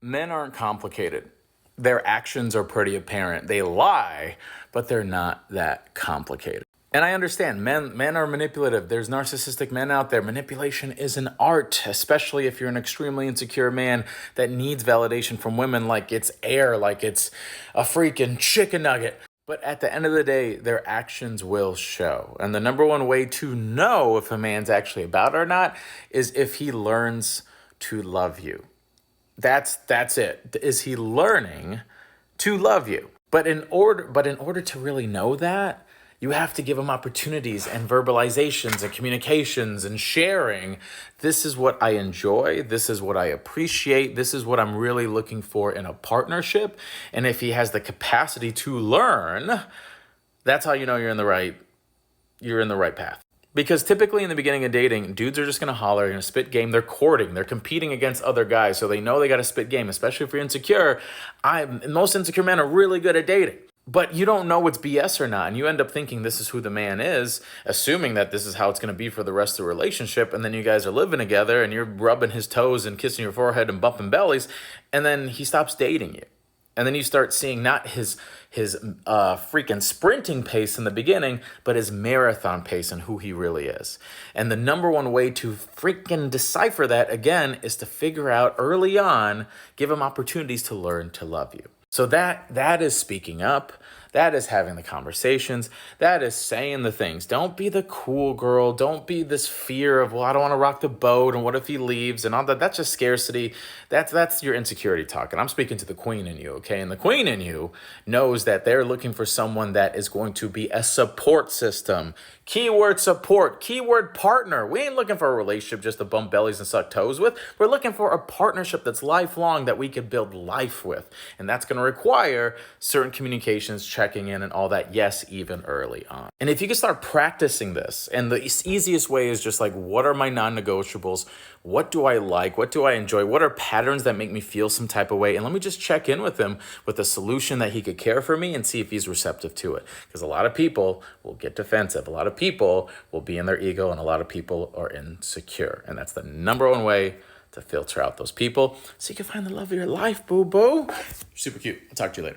Men aren't complicated. Their actions are pretty apparent. They lie, but they're not that complicated. And I understand men are manipulative. There's narcissistic men out there. Manipulation is an art, especially if you're an extremely insecure man that needs validation from women like it's air, like it's a freaking chicken nugget. But at the end of the day, their actions will show. And the number one way to know if a man's actually about it or not is if he learns to love you. That's it. Is he learning to love you? But in order to really know that, you have to give him opportunities and verbalizations and communications and sharing. This is what I enjoy. This is what I appreciate. This is what I'm really looking for in a partnership. And if he has the capacity to learn, that's how you know you're in the right path. Because typically in the beginning of dating, dudes are just going to holler, they're going to spit game. They're courting. They're competing against other guys. So they know they got to spit game, especially if you're insecure. Most insecure men are really good at dating. But you don't know it's BS or not. And you end up thinking this is who the man is, assuming that this is how it's going to be for the rest of the relationship. And then you guys are living together and you're rubbing his toes and kissing your forehead and bumping bellies. And then he stops dating you. And then you start seeing not his freaking sprinting pace in the beginning, but his marathon pace and who he really is. And the number one way to freaking decipher that, again, is to figure out early on, give him opportunities to learn to love you. So that is speaking up. That is having the conversations. That is saying the things. Don't be the cool girl. Don't be this fear of, well, I don't want to rock the boat. And what if he leaves and all that? That's just scarcity. That's your insecurity talk. And I'm speaking to the queen in you, okay? And the queen in you knows that they're looking for someone that is going to be a support system. Keyword support. Keyword partner. We ain't looking for a relationship just to bump bellies and suck toes with. We're looking for a partnership that's lifelong that we can build life with. And that's going to require certain communications, checking in and all that, yes, even early on. And if you can start practicing this, and the easiest way is just like, what are my non-negotiables? What do I like? What do I enjoy? What are patterns that make me feel some type of way? And let me just check in with him with a solution that he could care for me and see if he's receptive to it. Because a lot of people will get defensive. A lot of people will be in their ego, and a lot of people are insecure. And that's the number one way to filter out those people so you can find the love of your life, boo-boo. Super cute. I'll talk to you later.